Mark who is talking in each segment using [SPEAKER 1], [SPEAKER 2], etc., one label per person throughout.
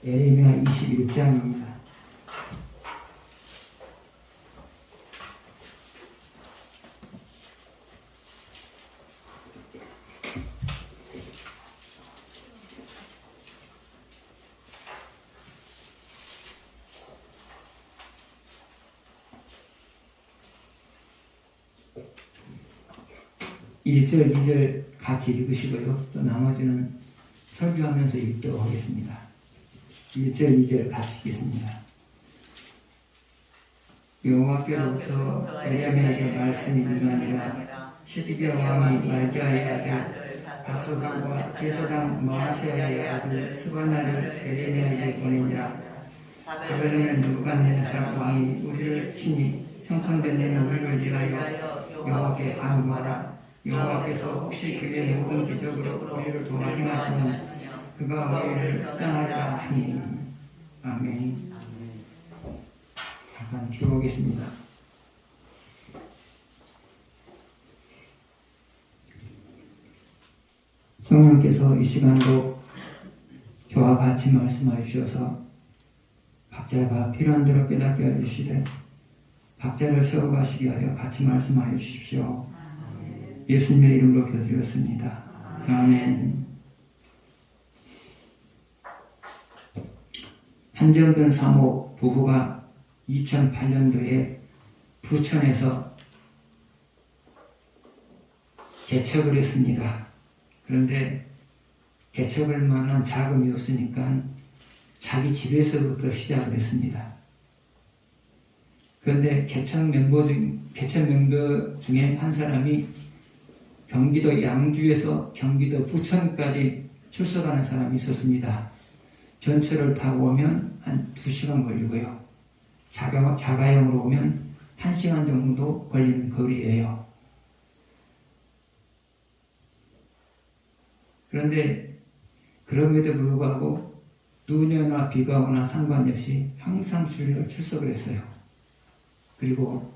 [SPEAKER 1] 에레미야 21장입니다. (1절) (2절) 같이 읽으시고요. 또 나머지는 설교하면서 읽도록 하겠습니다. 1절, 2절 같이 읽겠습니다. 여호와께로부터 에레미야에게 말씀이 임하니라. 시드기야 왕이 말기야의 아들 바스hul과 제사장 마아세야의 아들 스바나를 에레미야에게 보내니라. 바벨론의 느부갓네살 왕이 우리를 친히 청컨대 내는 우리를 위하여 여호와께 간구하라. 여호와께서 혹시 그의 모든 기적으로 우리를 도와 행하시면 그가 우리를 떠나리라 하니. 아멘. 잠깐 기도하겠습니다. 성령께서 이 시간도 저와 같이 말씀하여 주셔서 각자가 필요한 대로 깨닫게 해주시되 각자를 세워가시게 하여 같이 말씀하여 주십시오. 예수님의 이름으로 기도드렸습니다. 아멘. 한정근 사모 부부가 2008년도에 부천에서 개척을 했습니다. 그런데 개척할 만한 자금이 없으니까 자기 집에서부터 시작을 했습니다. 그런데 개척 멤버 중에 한 사람이 경기도 양주에서 경기도 부천까지 출석하는 사람이 있었습니다. 전철을 타고 오면 한 2시간 걸리고요. 자가용으로 오면 1시간 정도 걸리는 거리예요. 그런데 그럼에도 불구하고 눈이 오나 비가 오나 상관없이 항상 주일날 출석을 했어요. 그리고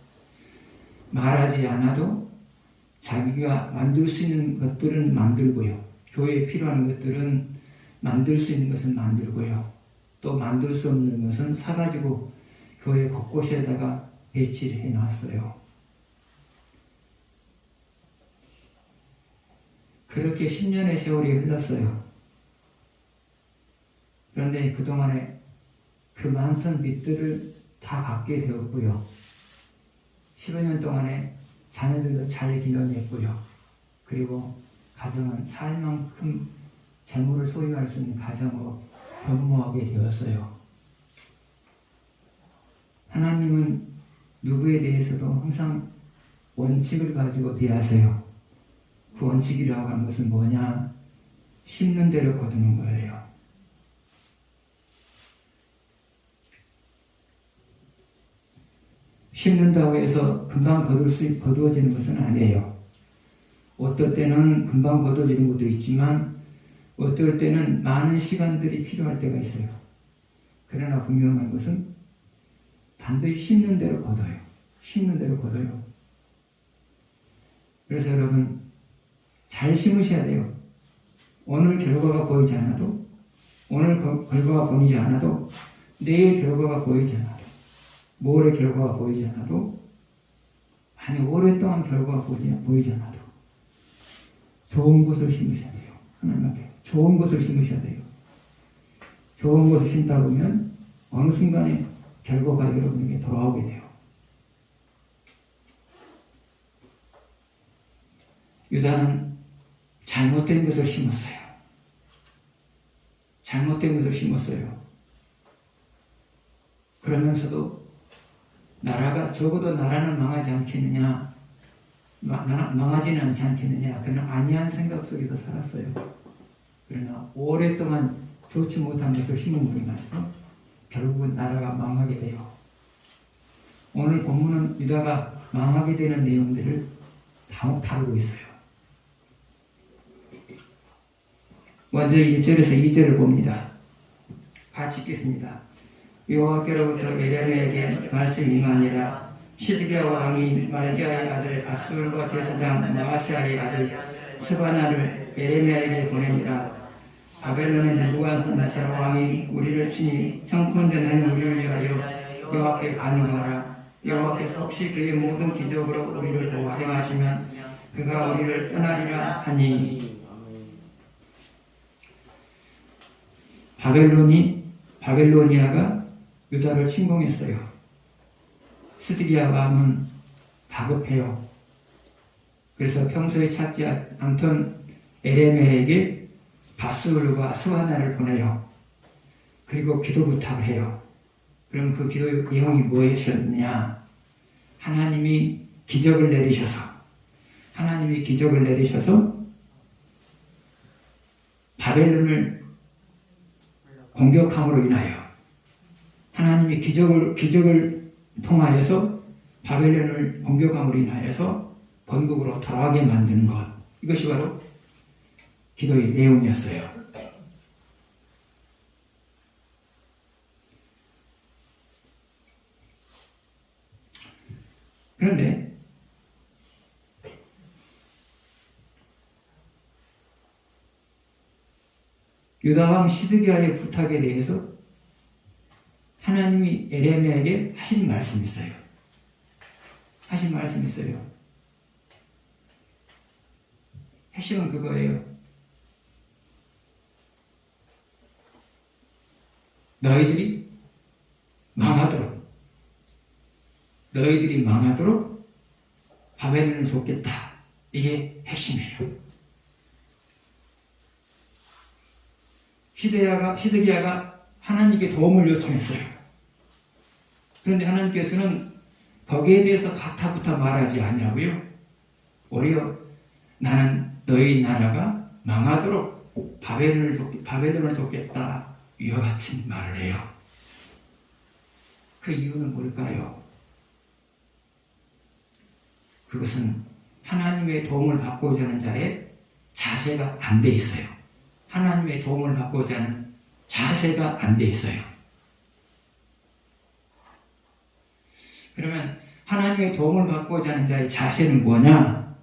[SPEAKER 1] 말하지 않아도 자기가 만들 수 있는 것들은 만들고요. 교회에 필요한 것들은 만들 수 있는 것은 만들고요. 또 만들 수 없는 것은 사가지고 교회 곳곳에다가 배치를 해놨어요. 그렇게 10년의 세월이 흘렀어요. 그런데 그동안에 그 많던 빚들을 다 갚게 되었고요. 10여 년 동안에 자녀들도 잘 길러냈고요. 그리고 가정은 살 만큼 재물을 소유할 수 있는 가정으로 변모하게 되었어요. 하나님은 누구에 대해서도 항상 원칙을 가지고 대하세요. 그 원칙이라고 하는 것은 뭐냐? 심는 대로 거두는 거예요. 심는다고 해서 금방 거두어지는 것은 아니에요. 어떨 때는 금방 거두어지는 것도 있지만 어떨 때는 많은 시간들이 필요할 때가 있어요. 그러나 분명한 것은 반드시 심는 대로 거둬요. 심는 대로 거둬요. 그래서 여러분 잘 심으셔야 돼요. 오늘 결과가 보이지 않아도, 오늘 결과가 보이지 않아도, 내일 결과가 보이지 않아도, 모레 결과가 보이지 않아도, 아니 오랫동안 결과가 보이지 않아도 좋은 것을 심으셔야 돼요. 하나님 앞에 좋은 것을 심으셔야 돼요. 좋은 것을 심다 보면 어느 순간에 결과가 여러분에게 돌아오게 돼요. 유다는 잘못된 것을 심었어요. 잘못된 것을 심었어요. 그러면서도 적어도 나라는 망하지 않겠느냐, 망하지는 않지 않겠느냐, 그런 안이한 생각 속에서 살았어요. 그러나 오랫동안 좋지 못한 것을 심음으로 인해서 결국은 나라가 망하게 돼요. 오늘 본문은 유다가 망하게 되는 내용들을 다루고 있어요. 먼저 1절에서 2절을 봅니다. 같이 읽겠습니다. 여호와께로부터 에레미야에게 말씀이 임하니라. 시드기야 왕이 말기야의 아들 바스hul과 제사장 마아세야의 아들 스바나를 에레미야에게 보내니라. 바벨론의 느부갓네살 왕이 우리를 치니 청컨대 너희는 우리를 위하여 여호와께 간구하라. 여호와께서 혹시 그의 모든 기적으로 우리를 도와 행하시면 그가 우리를 떠나리라 하니. 바벨로니아가 유다를 침공했어요. 스드기야 왕은 다급해요. 그래서 평소에 찾지 않던 에레미야에게 바스울과 스와나를 보내요. 그리고 기도 부탁을 해요. 그럼 그 기도 내용이 무엇이었느냐? 하나님이 기적을 내리셔서 바벨론을 공격함으로 인하여 하나님이 기적을 통하여서 바벨론을 공격함으로 인하여서 본국으로 돌아가게 만드는 것, 이것이 바로 기도의 내용이었어요. 그런데 유다왕 시드기야의 부탁에 대해서 하나님이 에레미야에게 하신 말씀이 있어요. 핵심은 그거예요. 너희들이 망하도록 바벨론을 돕겠다. 이게 핵심이에요. 시드기야가 하나님께 도움을 요청했어요. 그런데 하나님께서는 거기에 대해서 가타부타 말하지 않냐고요. 오히려 나는 너희 나라가 망하도록 바벨론을 돕겠다. 이와 같은 말을 해요. 그 이유는 뭘까요? 그것은 하나님의 도움을 받고자 하는 자의 자세가 안 돼 있어요. 하나님의 도움을 받고자 하는 자세가 안 돼 있어요. 그러면 하나님의 도움을 받고자 하는 자의 자세는 뭐냐?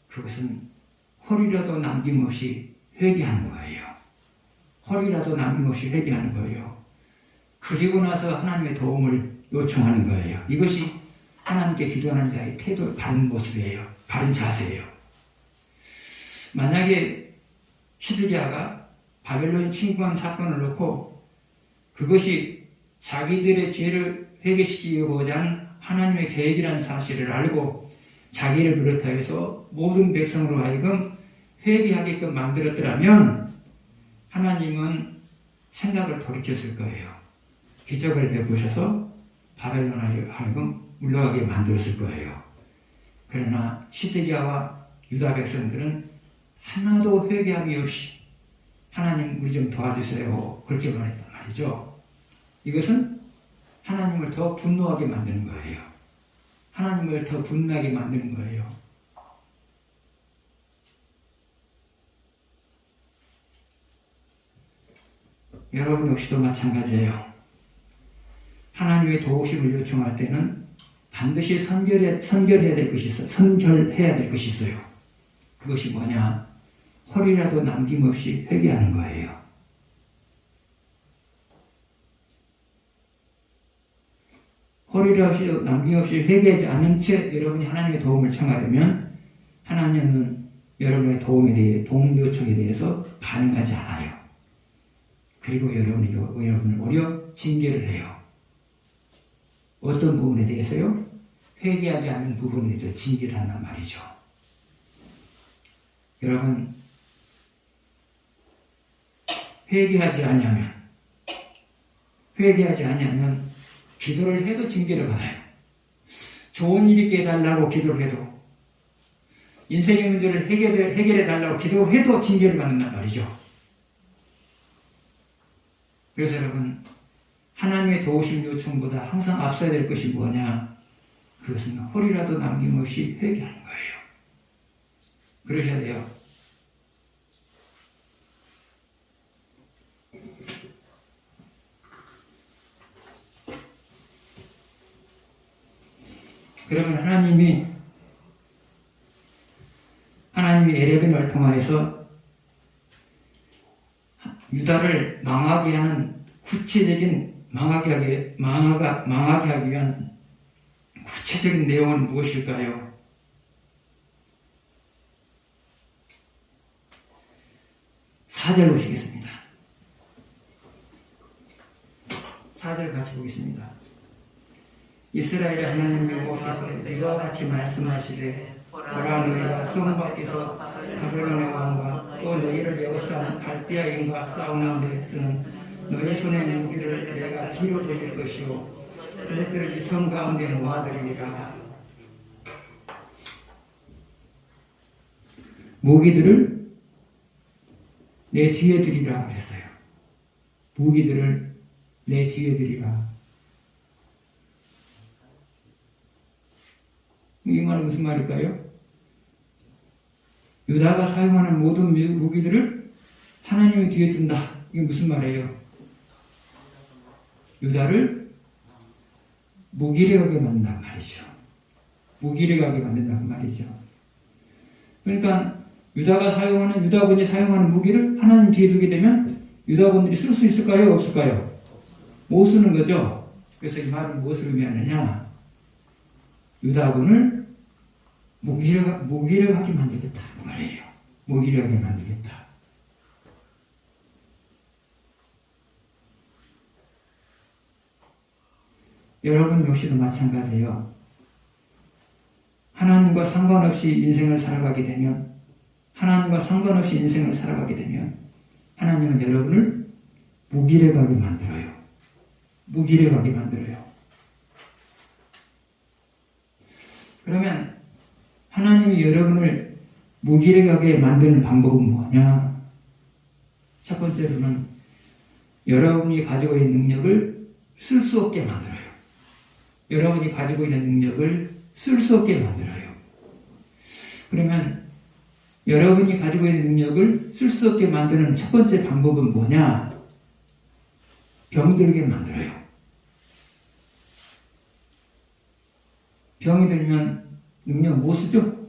[SPEAKER 1] 그것은 홀이라도 남김없이 회개하는 거예요. 그리고 나서 하나님의 도움을 요청하는 거예요. 이것이 하나님께 기도하는 자의 태도, 바른 모습이에요. 바른 자세예요. 만약에 시드기야가 바벨론 침공한 사건을 놓고 그것이 자기들의 죄를 회개시키고자 하는 하나님의 계획이라는 사실을 알고 자기를 비롯하여서 모든 백성으로 하여금 회개하게끔 만들었더라면 하나님은 생각을 돌이켰을 거예요. 기적을 베푸셔서 바벨론을 하여금 물러가게 만들었을 거예요. 그러나 시드기야와 유다 백성들은 하나도 회개함이 없이 하나님 우리 좀 도와주세요. 그렇게 말했단 말이죠. 이것은 하나님을 더 분노하게 만드는 거예요. 하나님을 더 분노하게 만드는 거예요. 여러분 역시도 마찬가지예요. 하나님의 도우심을 요청할 때는 반드시 선결해야 될 것이 있어요. 그것이 뭐냐? 홀이라도 남김없이 회개하는 거예요. 홀이라도 남김없이 회개하지 않은 채 여러분이 하나님의 도움을 청하려면 하나님은 여러분의 도움 요청에 대해서 반응하지 않아요. 그리고 여러분을 오히려 징계를 해요. 어떤 부분에 대해서요? 회개하지 않는 부분에 대해서 징계를 한단 말이죠. 여러분, 회개하지 않으면 기도를 해도 징계를 받아요. 좋은 일 있게 해달라고 기도를 해도, 인생의 문제를 해결해달라고 기도를 해도 징계를 받는단 말이죠. 그래서 여러분, 하나님의 도우심 요청보다 항상 앞서야 될 것이 뭐냐? 그것은 홀이라도 남김없이 회개하는 거예요. 그러셔야 돼요. 그러면 하나님이 에레미야를 통하여서 유다를 망하게 하는 구체적인 망하게 하기 위한 구체적인 내용은 무엇일까요? 4절 보시겠습니다. 4절 같이 보겠습니다. 이스라엘의 하나님 여호와께서 이와 같이 말씀하시되 보라 너희가 성 밖에서 바벨론의 왕과 또 너희를 에워싼 갈대아인과 싸우는 데에서는 너희 손의 무기를 내가 뒤로 돌릴 것이요 그것들을 이 성 가운데 모아들이리라. 무기들을 내 뒤에 두리라 했어요. 무기들을 내 뒤에 두리라. 이 말은 무슨 말일까요? 유다가 사용하는 모든 무기들을 하나님의 뒤에 둔다. 이게 무슨 말이에요? 유다를 무기력하게 만든단 말이죠. 무기력하게 만든단 말이죠. 그러니까 유다군이 사용하는 무기를 하나님 뒤에 두게 되면 유다군들이 쓸 수 있을까요? 없을까요? 못 쓰는 거죠. 그래서 이 말은 무엇을 의미하느냐? 유다군을 무기력하게 만들겠다 그 말이에요. 무기력하게 만들겠다. 여러분 역시도 마찬가지예요. 하나님과 상관없이 인생을 살아가게 되면 하나님은 여러분을 무기력하게 만들어요. 무기력하게 만들어요. 그러면 하나님이 여러분을 무기력하게 만드는 방법은 뭐냐? 첫 번째로는 여러분이 가지고 있는 능력을 쓸 수 없게 만들어요. 여러분이 가지고 있는 능력을 쓸 수 없게 만들어요. 그러면 여러분이 가지고 있는 능력을 쓸 수 없게 만드는 첫 번째 방법은 뭐냐? 병들게 만들어요. 병이 들면 능력 못 쓰죠?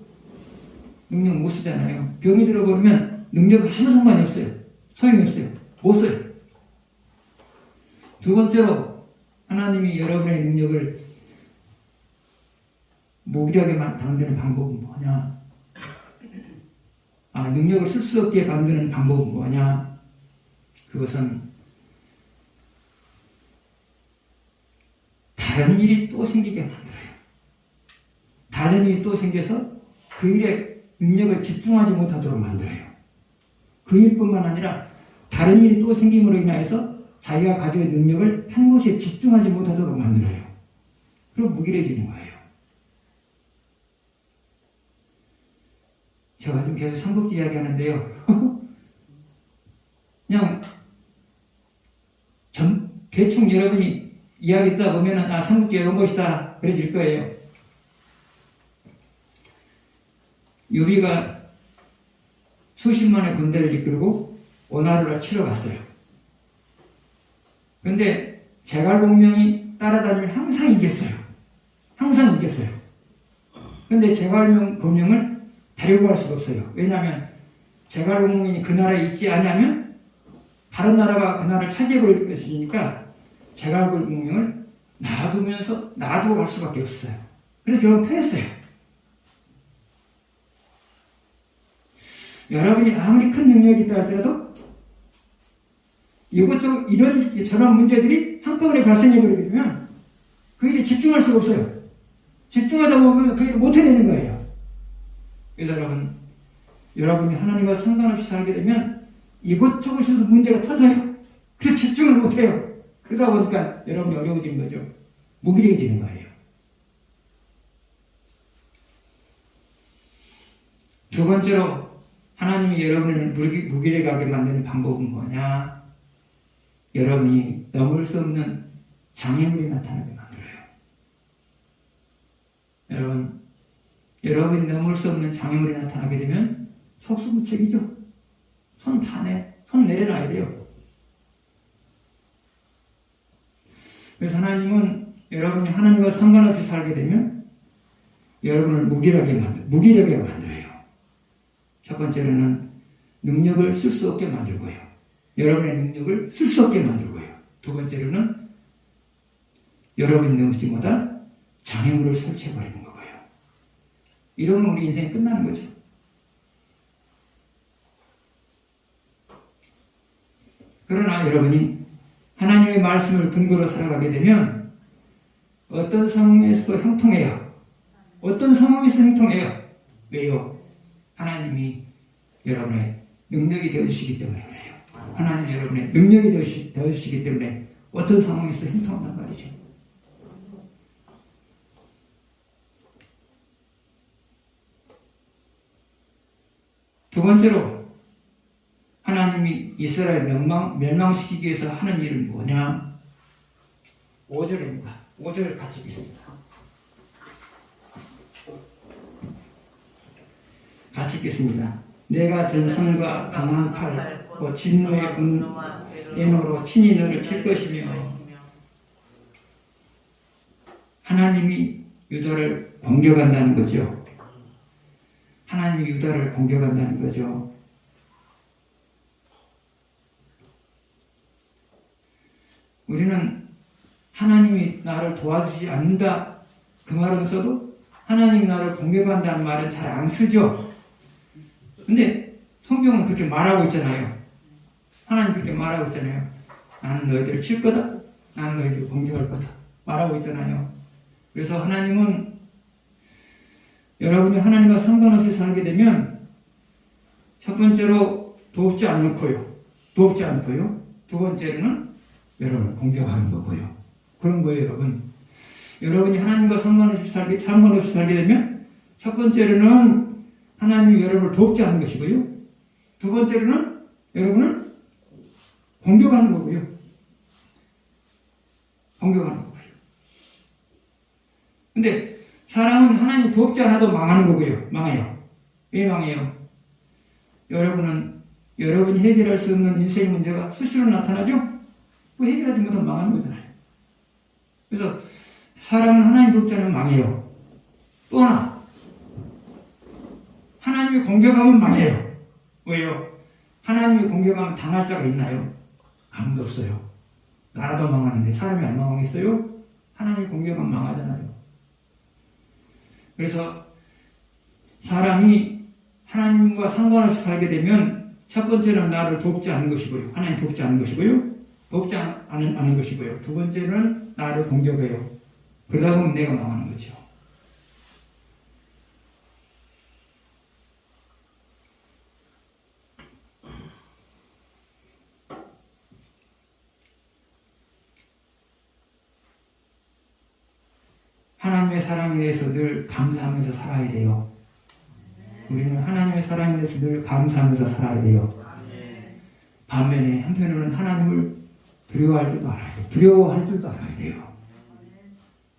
[SPEAKER 1] 능력 못 쓰잖아요. 병이 들어버리면 능력은 아무 상관이 없어요. 소용이 없어요. 못 써요. 두 번째로 하나님이 여러분의 능력을 무기력하게 만드는 방법은 뭐냐? 능력을 쓸 수 없게 만드는 방법은 뭐냐? 그것은 다른 일이 또 생기게 만들어요. 다른 일이 또 생겨서 그 일에 능력을 집중하지 못하도록 만들어요. 그 일뿐만 아니라 다른 일이 또 생김으로 인하여서 자기가 가지고 있는 능력을 한 곳에 집중하지 못하도록 만들어요. 그럼 무기력해지는 거예요. 제가 지금 계속 삼국지 이야기하는데요. 그냥 대충 여러분이 이야기 듣다 보면은 삼국지가 이런 것이다 그래질 거예요. 요비가 수십만의 군대를 이끌고 원하루를 치러 갔어요. 그런데 제갈공명이 따라다니면 항상 이겼어요. 항상 이겼어요. 그런데 제갈공명을 데리고 갈 수가 없어요. 왜냐하면 제갈공명이 그 나라에 있지 않으면 다른 나라가 그 나라를 차지해버릴 것이니까 제갈공명을 놔두고 갈 수밖에 없어요. 그래서 결국 패했어요. 여러분이 아무리 큰 능력이 있다 할지라도 이것저것 저런 문제들이 한꺼번에 발생해버리게 되면 그 일에 집중할 수가 없어요. 집중하다 보면 그 일을 못 해내는 거예요. 그래서 여러분이 하나님과 상관없이 살게 되면 이것저것에서 문제가 터져요. 그래서 집중을 못 해요. 그러다 보니까 여러분이 어려워지는 거죠. 무기력해지는 거예요. 두 번째로 하나님이 여러분을 무기력하게 만드는 방법은 뭐냐? 여러분이 넘을 수 없는 장애물이 나타나게 만들어요. 여러분이 넘을 수 없는 장애물이 나타나게 되면 속수무책이죠. 손 내려놔야 돼요. 그래서 하나님은 여러분이 하나님과 상관없이 살게 되면 여러분을 무기력하게 만들어요. 첫 번째로는 능력을 쓸 수 없게 만들고요. 여러분의 능력을 쓸 수 없게 만들고요. 두 번째로는 여러분이 넘지 못할 장애물을 설치해버리는 거고요. 이러면 우리 인생이 끝나는 거죠. 그러나 여러분이 하나님의 말씀을 근거로 살아가게 되면 어떤 상황에서도 형통해요. 어떤 상황에서 형통해요. 왜요? 하나님이 여러분의 능력이 되어주시기 때문에 그래요. 하나님이 여러분의 능력이 되어주시기 때문에 어떤 상황에서도 형통한단 말이죠. 두 번째로 하나님이 이스라엘 멸망시키기 위해서 하는 일은 뭐냐? 5절입니다. 5절 같이 읽겠습니다. 같이 읽겠습니다. 내가 든 손과 강한 팔, 또 진노의 분노로 친히 너를 칠 것이며. 하나님이 유다를 공격한다는 거죠. 하나님이 유다를 공격한다는 거죠. 우리는 하나님이 나를 도와주지 않는다 그 말은 써도 하나님이 나를 공격한다는 말은 잘 안 쓰죠. 근데 성경은 그렇게 말하고 있잖아요. 하나님 그렇게 말하고 있잖아요. 나는 너희들을 칠 거다. 나는 너희들을 공격할 거다. 말하고 있잖아요. 그래서 하나님은 여러분이 하나님과 상관없이 살게 되면 첫 번째로 돕지 않고요. 두 번째로는 여러분을 공격하는 거고요. 그런 거예요, 여러분. 여러분이 하나님과 상관없이 살게 되면 첫 번째로는 하나님이 여러분을 돕지 않는 것이고요. 두 번째로는 여러분을 공격하는 거고요. 공격하는 거고요. 근데 사람은 하나님 돕지 않아도 망하는 거고요. 망해요. 왜 망해요? 여러분이 해결할 수 없는 인생의 문제가 수시로 나타나죠? 그 해결하지 못하면 망하는 거잖아요. 그래서 사람은 하나님 돕지 않으면 망해요. 또 하나, 하나님이 공격하면 망해요. 왜요? 하나님이 공격하면 당할 자가 있나요? 아무도 없어요. 나라도 망하는데 사람이 안 망하겠어요? 하나님이 공격하면 망하잖아요. 그래서 사람이 하나님과 상관없이 살게 되면 첫 번째는 나를 돕지 않는 것이고요. 하나님 돕지 않는 것이고요. 돕지 않는 것이고요. 두 번째는 나를 공격해요. 그러다 보면 내가 망하는 거죠. 하나님의 사랑에 대해서 늘 감사하면서 살아야 돼요. 우리는 하나님의 사랑에 대해서 늘 감사하면서 살아야 돼요. 반면에 한편으로는 하나님을 두려워할 줄도 알아야 돼요. 두려워할 줄도 알아야 돼요.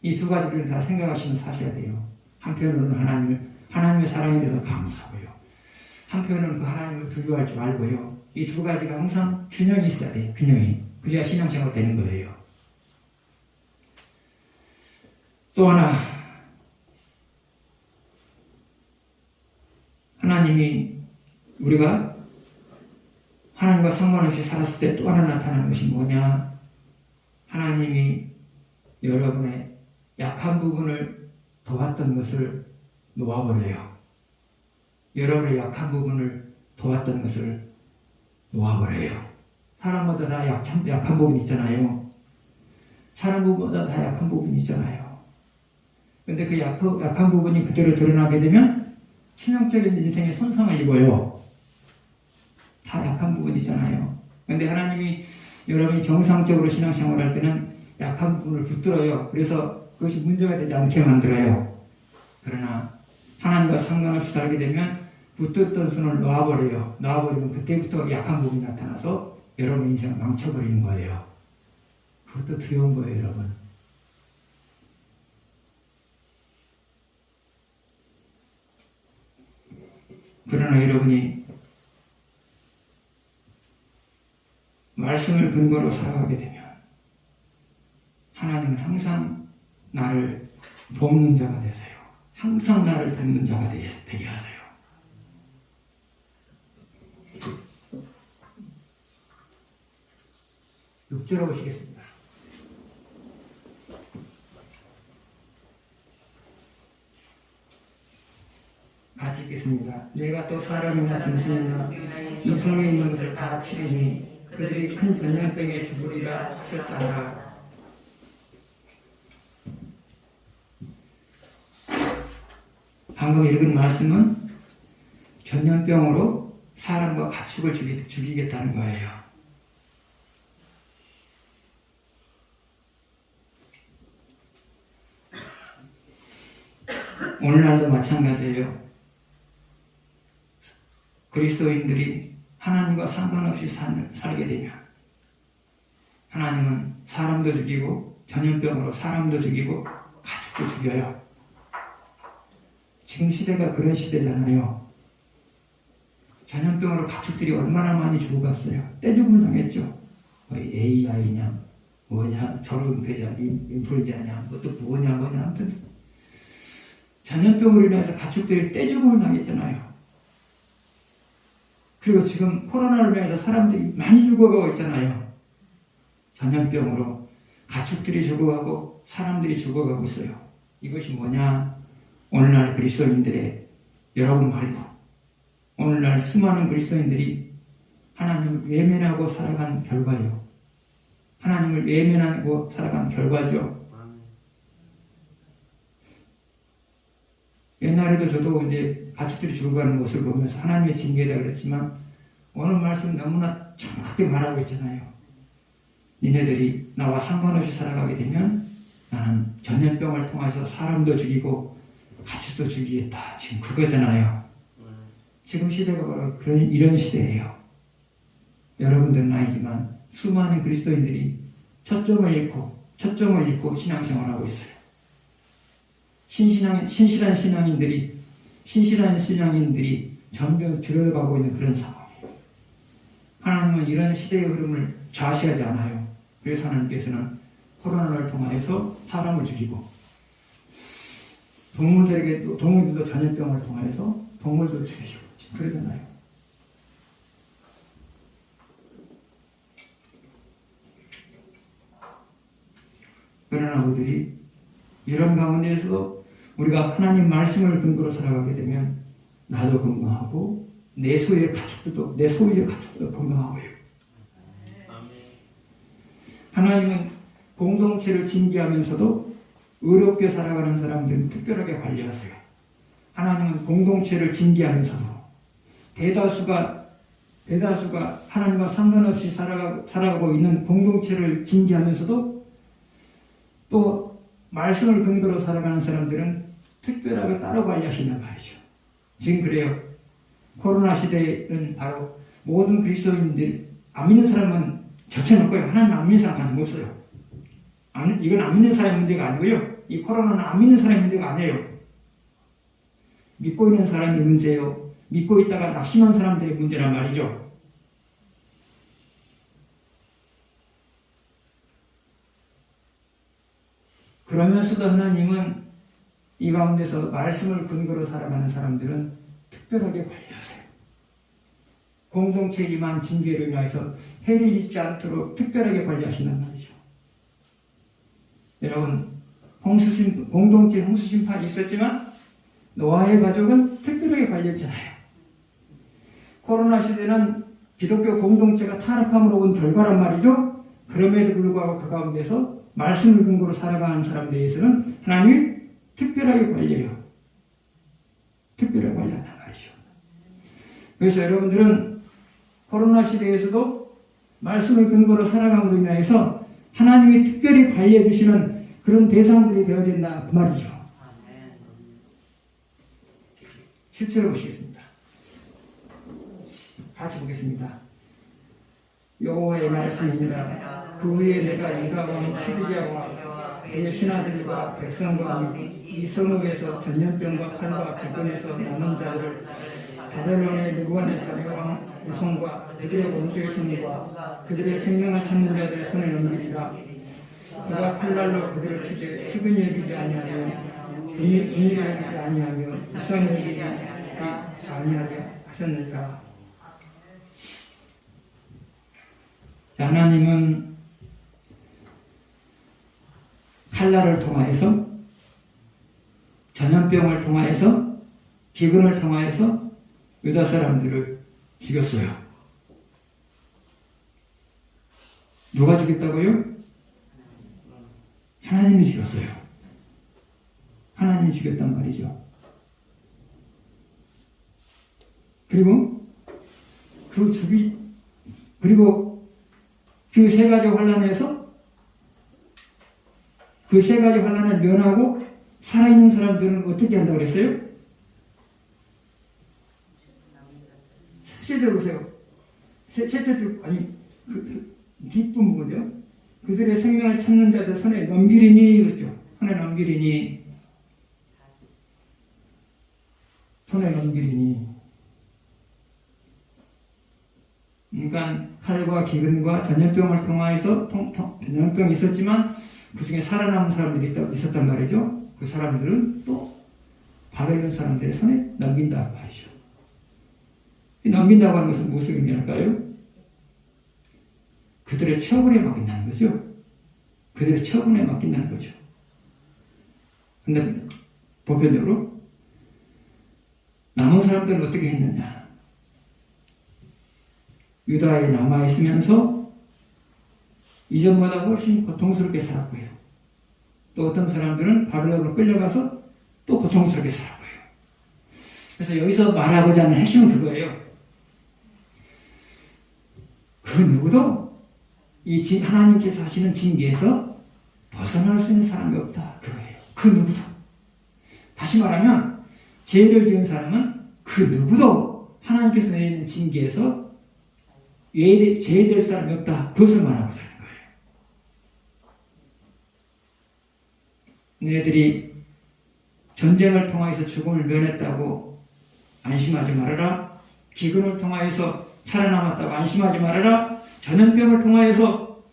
[SPEAKER 1] 이 두 가지를 다 생각하시면서 사셔야 돼요. 한편으로는 하나님의 사랑에 대해서 감사하고요. 한편으로는 그 하나님을 두려워할 줄 알고요. 이 두 가지가 항상 균형이 있어야 돼요. 균형이. 그래야 신앙생활 되는 거예요. 또 하나, 하나님이 우리가 하나님과 상관없이 살았을 때 또 하나 나타나는 것이 뭐냐? 하나님이 여러분의 약한 부분을 도왔던 것을 놓아버려요. 여러분의 약한 부분을 도왔던 것을 놓아버려요. 사람마다 다 약한 부분이 있잖아요. 사람마다 다 약한 부분이 있잖아요. 근데 그 약한 부분이 그대로 드러나게 되면 치명적인 인생의 손상을 입어요. 다 약한 부분이잖아요. 근데 하나님이 여러분이 정상적으로 신앙생활할 때는 약한 부분을 붙들어요. 그래서 그것이 문제가 되지 않게 만들어요. 그러나 하나님과 상관없이 살게 되면 붙들던 손을 놔버려요. 놔버리면 그때부터 약한 부분이 나타나서 여러분 인생을 망쳐버리는 거예요. 그것도 두려운 거예요, 여러분. 그러나 여러분이 말씀을 근거로 살아가게 되면 하나님은 항상 나를 돕는 자가 되세요. 항상 나를 돕는 자가 되게 하세요. 6절로 보시겠습니다. 같이 읽겠습니다. 내가 또 사람이나 짐승이나 이 성에 있는 것을 다 치리니 그들이 큰 전염병에 죽으리라 하셨다 하라. 방금 읽은 말씀은 전염병으로 사람과 가축을 죽이겠다는 거예요. 오늘날도 마찬가지예요. 그리스도인들이 하나님과 상관없이 살게 되면 하나님은 사람도 죽이고 전염병으로 사람도 죽이고 가축도 죽여요. 지금 시대가 그런 시대잖아요. 전염병으로 가축들이 얼마나 많이 죽어갔어요. 떼죽음을 당했죠. AI냐 뭐냐 졸음폐자 인플루엔자냐 또 뭐냐 아무튼 전염병으로 인해서 가축들이 떼죽음을 당했잖아요. 그리고 지금 코로나로 인해서 사람들이 많이 죽어가고 있잖아요. 전염병으로 가축들이 죽어가고 사람들이 죽어가고 있어요. 이것이 뭐냐? 오늘날 그리스도인들의 여러분 말고 오늘날 수많은 그리스도인들이 하나님을 외면하고 살아간 결과예요. 하나님을 외면하고 살아간 결과죠. 옛날에도 저도 이제 가축들이 죽어가는 모습을 보면서 하나님의 징계다 그랬지만 오늘 말씀 너무나 정확하게 말하고 있잖아요. 니네들이 나와 상관없이 살아가게 되면 나는 전염병을 통해서 사람도 죽이고 가축도 죽이겠다. 지금 그거잖아요. 지금 시대가 바로 이런 시대예요. 여러분들은 아니지만 수많은 그리스도인들이 초점을 잃고 신앙생활을 하고 있어요. 신실한 신앙인들이 점점 줄어가고 있는 그런 상황이에요. 하나님은 이런 시대의 흐름을 좌시하지 않아요. 그래서 하나님께서는 코로나를 통해서 사람을 죽이고 동물들도 전염병을 통해서 동물도 죽이시고 그러잖아요. 그러나 우리들이 이런 가운데에서도 우리가 하나님 말씀을 근거로 살아가게 되면 나도 건강하고 내 소유의 가축들도 건강하고요. 하나님은 공동체를 징계하면서도 의롭게 살아가는 사람들은 특별하게 관리하세요. 하나님은 공동체를 징계하면서도 대다수가 하나님과 상관없이 살아가고 있는 공동체를 징계하면서도 또 말씀을 근거로 살아가는 사람들은 특별하게 따로 관리하신단 말이죠. 지금 그래요. 코로나 시대는 바로 모든 그리스도인들 안 믿는 사람은 젖혀놓고요. 하나님 안 믿는 사람 가서 못 써요. 이건 안 믿는 사람의 문제가 아니고요. 이 코로나는 안 믿는 사람의 문제가 아니에요. 믿고 있는 사람의 문제예요. 믿고 있다가 낙심한 사람들의 문제란 말이죠. 그러면서도 하나님은 이 가운데서 말씀을 근거로 살아가는 사람들은 특별하게 관리하세요. 공동체에 임한 징계로 인해서 해를 입지 않도록 특별하게 관리하신단 말이죠. 여러분, 공동체 홍수심판이 있었지만 노아의 가족은 특별하게 관리했잖아요. 코로나 시대는 기독교 공동체가 타락함으로 온 결과란 말이죠. 그럼에도 불구하고 그 가운데서 말씀을 근거로 살아가는 사람들에 대해서는 하나님이 특별하게 관리해요. 특별하게 관리한단 말이죠. 그래서 여러분들은 코로나 시대에서도 말씀을 근거로 살아감으로 인하여서 하나님이 특별히 관리해 주시는 그런 대상들이 되어야 된다 그 말이죠. 실제로 보시겠습니다. 같이 보겠습니다. 여호와의 말씀이니라. 그 후에 내가 이가왕 시리아와 그의 신하들과 백성과 및 이 성읍에서 전염병과 칼과 기근에서 남은 자를 바벨론의 느부갓네살 왕 우성과 그들의 원수의 손과 그들의 생명을 찾는 자들의 손에 넘기리라. 그가 칼날로 그들을 치되 죽은 여기지 아니하며 분이 여기지 아니하며 이상 여기지 아니하려 하셨느니라. 자, 하나님은 칼날을 통하여서, 전염병을 통하여서, 기근을 통하여서 유다 사람들을 죽였어요. 누가 죽였다고요? 하나님이 죽였어요. 하나님이 죽였단 말이죠. 그리고 그 세 가지 환란에서 그 세 가지 환란을 면하고 살아있는 사람들은 어떻게 한다고 그랬어요? 셋째 보세요. 셋째 줄, 아니, 뒷부분 보죠. 그들의 생명을 찾는 자들 손에 넘기리니, 그렇죠. 손에 넘기리니. 손에 넘기리니. 그러니까 칼과 기근과 전염병을 통하여서 전염병이 있었지만 그 중에 살아남은 사람들이 있었단 말이죠. 그 사람들은 또 바벨론 사람들의 손에 넘긴다고 말이죠. 넘긴다고 하는 것은 무슨 의미일까요? 그들의 처분에 맡긴다는 거죠. 그들의 처분에 맡긴다는 거죠. 근데 보편적으로 남은 사람들은 어떻게 했느냐? 유다에 남아있으면서 이전보다 훨씬 고통스럽게 살았고요. 또 어떤 사람들은 바벨론으로 끌려가서 또 고통스럽게 살았고요. 그래서 여기서 말하고자 하는 핵심은 그거예요. 그 누구도 이 하나님께서 하시는 징계에서 벗어날 수 있는 사람이 없다. 그거예요. 그 누구도. 다시 말하면 죄를 지은 사람은 그 누구도 하나님께서 내리는 징계에서 제외될 사람이 없다. 그것을 말하고자 하는 거예요. 너희들이 전쟁을 통하여서 죽음을 면했다고 안심하지 말아라. 기근을 통하여서 살아남았다고 안심하지 말아라. 전염병을 통하여서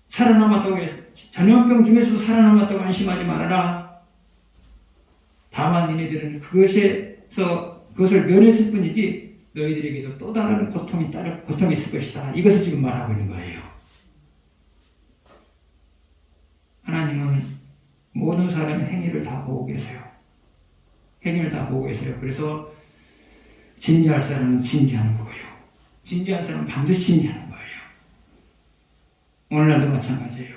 [SPEAKER 1] 살아남았다고 전염병 중에서도 살아남았다고 안심하지 말아라. 다만 너희들은 그것을 면했을 뿐이지 너희들에게도 또 다른 고통이 있을 것이다. 이것을 지금 말하고 있는 거예요. 하나님은 모든 사람의 행위를 다 보고 계세요. 행위를 다 보고 계세요. 그래서 진지할 사람은 진지하는 거고요. 진지한 사람은 반드시 진지하는 거예요. 오늘날도 마찬가지예요.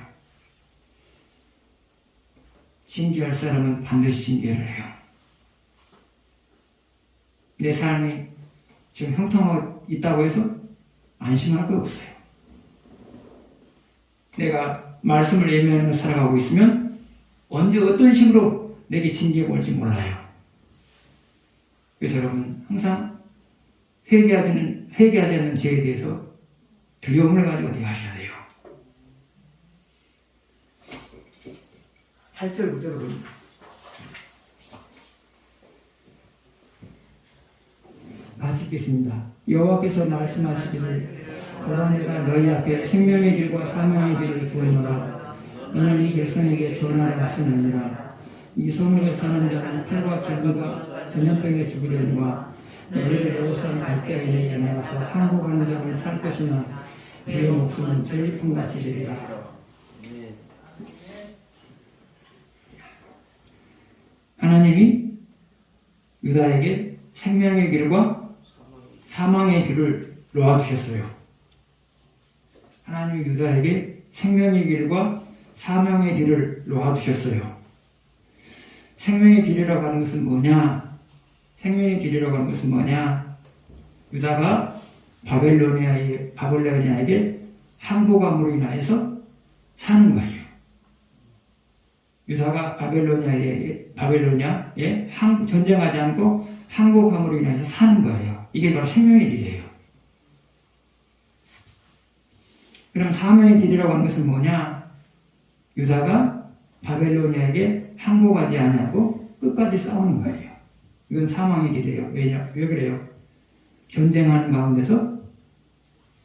[SPEAKER 1] 진지할 사람은 반드시 진지를 해요. 내 삶이 지금 형통하고 있다고 해서 안심할 거 없어요. 내가 말씀을 예매하며 살아가고 있으면 언제 어떤 식으로 내게 징계가 올지 몰라요. 그래서 여러분 항상 회개하지 않는 죄에 대해서 두려움을 가지고 대하셔야 돼요. 8절 9절로 같이 읽겠습니다. 여호와께서 말씀하시기를 보라 내가 너희 앞에 생명의 길과 사명의 길을 두었노라. 너는 이 백성에게 전하라 하시느니라. 이 성읍에 사는 자는 칼과 기근과 전염병에 죽으려니와 너희를 여호산 갈대아인에게 나가서 항복하는 자는 살 것이나 그의 목숨은 전리품같이 되리라. 하나님이 유다에게 생명의 길과 사망의 길을 놓아두셨어요. 하나님이 유다에게 생명의 길과 사망의 길을 놓아두셨어요. 생명의 길이라고 하는 것은 뭐냐? 생명의 길이라고 하는 것은 뭐냐? 유다가 바벨로니아에게 항복함으로 인하여서 사는 거예요. 유다가 바벨로니아에 전쟁하지 않고 항복함으로 인해서 사는 거예요. 이게 바로 생명의 길이에요. 그럼 사명의 길이라고 하는 것은 뭐냐? 유다가 바벨로니아에게 항복하지 않고 끝까지 싸우는 거예요. 이건 사망의 길이에요. 왜 그래요? 전쟁하는 가운데서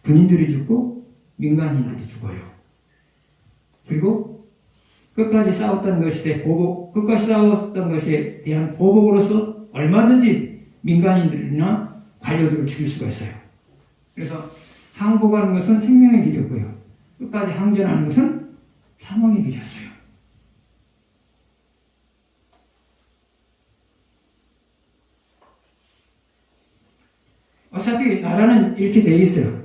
[SPEAKER 1] 군인들이 죽고 민간인들이 죽어요. 그리고 끝까지 싸웠던 것에 대한 보복으로서 얼마든지 민간인들이나 관료들을 죽일 수가 있어요. 그래서 항복하는 것은 생명의 길이었고요. 끝까지 항전하는 것은 사망의 길이었어요. 어차피 나라는 이렇게 되어 있어요.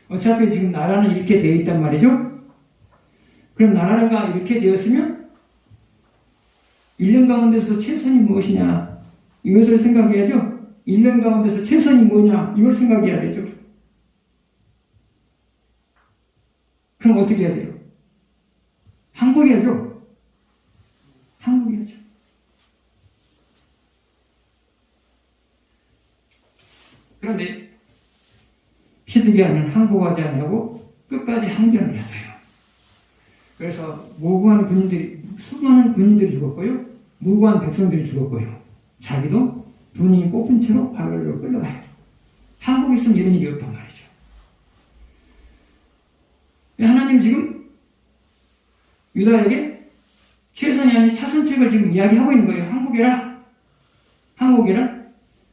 [SPEAKER 1] 어차피 지금 나라는 이렇게 되어 있단 말이죠. 그럼 나라가 이렇게 되었으면 1년 가운데서 최선이 무엇이냐 이것을 생각해야죠. 1년 가운데서 최선이 뭐냐 이걸 생각해야 되죠. 그럼 어떻게 해야 돼요? 항복해야죠. 항복해야죠. 그런데 시드기야는 항복하지 않고 끝까지 항전을 했어요. 그래서 무고한 군인들이 수많은 군인들이 죽었고요. 무고한 백성들이 죽었고요. 자기도 분이 뽑힌 채로 바벨론으로 끌려가요. 항복했으면 이런 일이 없단 말이죠. 하나님 지금 유다에게 최선이 아닌 차선책을 지금 이야기하고 있는 거예요. 항복해라. 항복해라.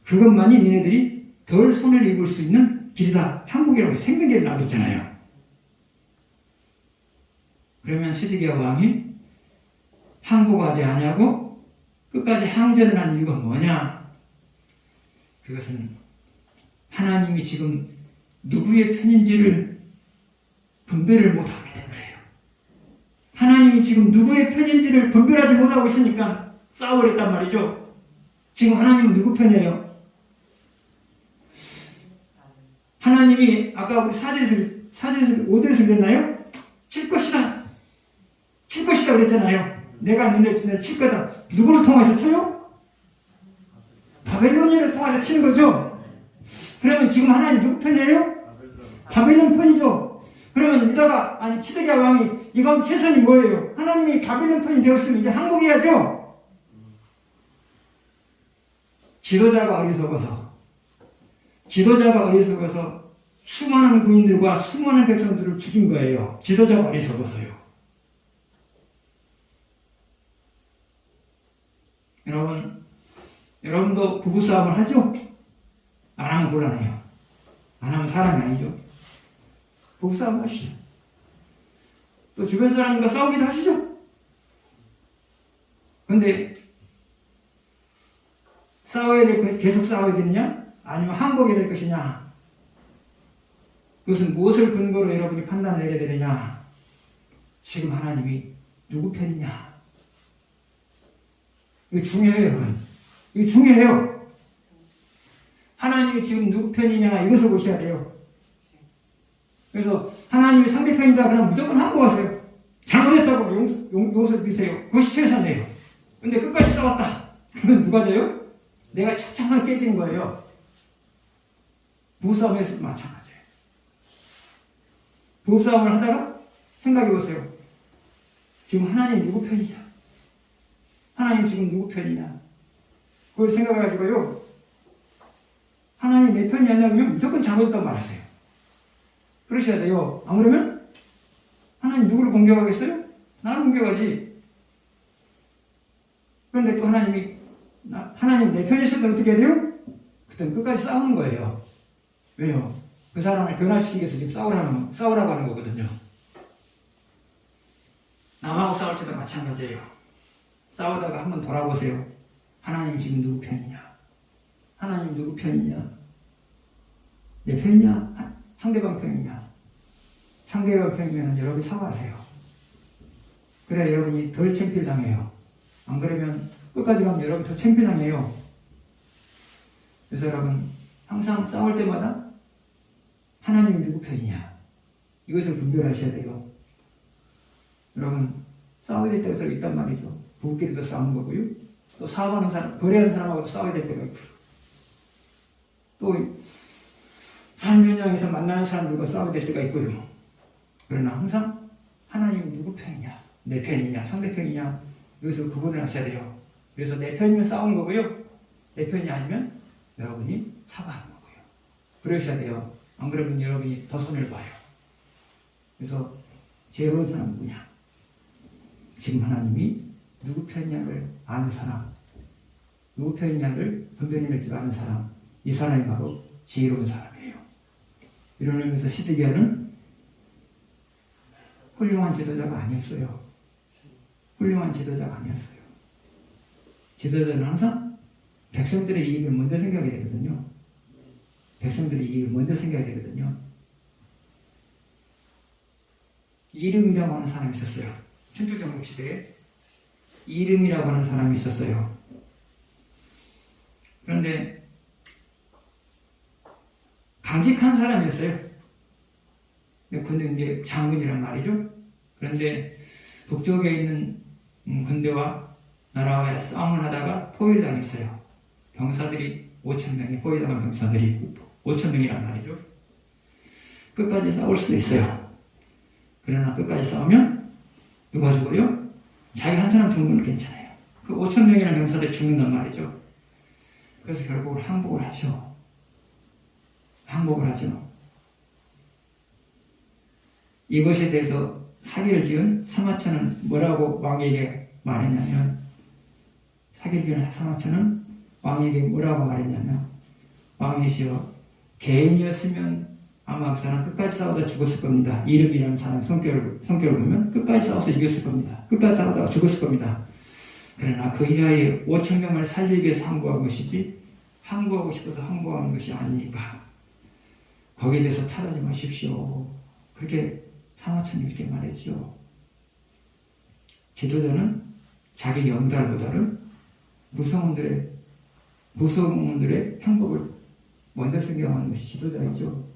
[SPEAKER 1] 그것만이 니네들이 덜 손해를 입을 수 있는 길이다. 항복이라고 생명계를 놔뒀잖아요. 그러면 시드기야 왕이 항복하지 아니하고 끝까지 항전을 한 이유가 뭐냐? 그것은 하나님이 지금 누구의 편인지를 분별을 못하기 때문이에요. 하나님이 지금 누구의 편인지를 분별하지 못하고 있으니까 싸우랬단 말이죠. 지금 하나님은 누구 편이에요? 하나님이 아까 우리 4절에서 5절에서 그랬나요? 칠 것이다. 칠 것이다 그랬잖아요. 내가 너네를 칠 거다. 누구를 통해서 쳐요? 바벨론인을 통해서 치는 거죠. 그러면 지금 하나님 누구 편이에요? 바벨론 편이죠. 그러면 유다가 아니 시드기야 왕이 이건 최선이 뭐예요? 하나님이 바벨론 편이 되었으면 이제 항복해야죠. 지도자가 어리석어서 수많은 군인들과 수많은 백성들을 죽인 거예요. 지도자가 어리석어서요. 여러분도 부부싸움을 하죠? 안 하면 곤란해요. 안 하면 사람이 아니죠. 부부싸움 하시죠. 또 주변 사람과 싸우기도 하시죠? 근데 계속 싸워야 되느냐? 아니면 항복해야 될 것이냐? 그것은 무엇을 근거로 여러분이 판단을 내려야 되느냐? 지금 하나님이 누구 편이냐? 이거 중요해요, 여러분. 이거 중요해요. 하나님이 지금 누구 편이냐 이것을 보셔야 돼요. 그래서 하나님이 상대편이다 그러면 무조건 항복하세요. 잘못했다고 용서를 비세요. 그것이 최선이에요. 근데 끝까지 싸웠다. 그러면 누가 져요? 내가 처참하게 깨지는 거예요. 부부싸움에서 마찬가지예요. 부부싸움을 하다가 생각해 보세요. 지금 하나님 누구 편이냐? 하나님 지금 누구 편이냐? 그걸 생각해가지고요. 하나님 내 편이 아니라 그러면 무조건 잘못했다고 말하세요. 그러셔야 돼요. 안 그러면 하나님 누구를 공격하겠어요? 나를 공격하지. 그런데 또 하나님 내 편이 있을 때 어떻게 해야 돼요? 그때는 끝까지 싸우는 거예요. 왜요? 그 사람을 변화시키기 위해서 지금 싸우라고 하는 거거든요. 남하고 싸울 때도 마찬가지예요. 싸우다가 한번 돌아보세요. 하나님 지금 누구 편이냐? 하나님 누구 편이냐? 내 편이냐? 상대방 편이냐? 상대방 편이면 여러분이 사과하세요. 그래야 여러분이 덜 창피를 당해요. 안 그러면 끝까지 가면 여러분 더 창피를 당해요. 그래서 여러분 항상 싸울 때마다 하나님이 누구 편이냐? 이것을 분별하셔야 돼요. 여러분 싸워야 될 때가 있단 말이죠. 부부끼리도 싸우는 거고요. 또 사업하는 사람, 거래하는 사람하고도 싸워야 될 때가 있고, 또 삶 현장에서 만나는 사람들과 싸워야 될 때가 있고요. 그러나 항상 하나님이 누구 편이냐, 내 편이냐, 상대 편이냐 이것을 구분을 하셔야 돼요. 그래서 내 편이면 싸우는 거고요. 내 편이 아니면 여러분이 사과하는 거고요. 그러셔야 돼요. 안 그러면 여러분이 더 손해를 봐요. 그래서 제로운 사람은 누구냐? 지금 하나님이 누구 편이냐를 아는 사람, 누구 편이냐를 분별해낼 줄 아는 사람, 이 사람이 바로 지혜로운 사람이에요. 이런 의미에서 시드기야는 훌륭한 지도자가 아니었어요. 훌륭한 지도자가 아니었어요. 지도자는 항상 백성들의 이익을 먼저 생각해야 되거든요. 백성들이 이익을 먼저 생겨야 되거든요. 이름이라고 하는 사람이 있었어요. 춘추전국 시대에 이름이라고 하는 사람이 있었어요. 그런데 강직한 사람이었어요. 근데 이제 장군이란 말이죠. 그런데 북쪽에 있는 군대와 나라와의 싸움을 하다가 포위당했어요. 병사들이 5,000명이 포위당한 병사들이 5,000명이란 말이죠. 끝까지 싸울 수도 있어요. 그러나 끝까지 싸우면 누가 죽어요? 자기 한 사람 죽는 건 괜찮아요. 그 5,000명이라는 병사들이 죽는단 말이죠. 그래서 결국 항복을 하죠. 항복을 하죠. 이것에 대해서 사기를 지은 사마천은 뭐라고 왕에게 말했냐면, 사기를 지은 사마천은 왕에게 뭐라고 말했냐면, 왕이시여, 개인이었으면 아마 그 사람 끝까지 싸우다 죽었을 겁니다. 이름이라는 사람의 성격을 보면 끝까지 싸워서 이겼을 겁니다. 끝까지 싸우다가 죽었을 겁니다. 그러나 그 이하에 5,000명을 살리기 위해서 항복한 것이지 항복하고 싶어서 항복하는 것이 아니니까 거기에 대해서 타하지 마십시오. 그렇게 사마천이 이렇게 말했죠. 지도자는 자기 영달보다는 구성원들의 행복을 먼저 생각하는 것이 지도자이죠.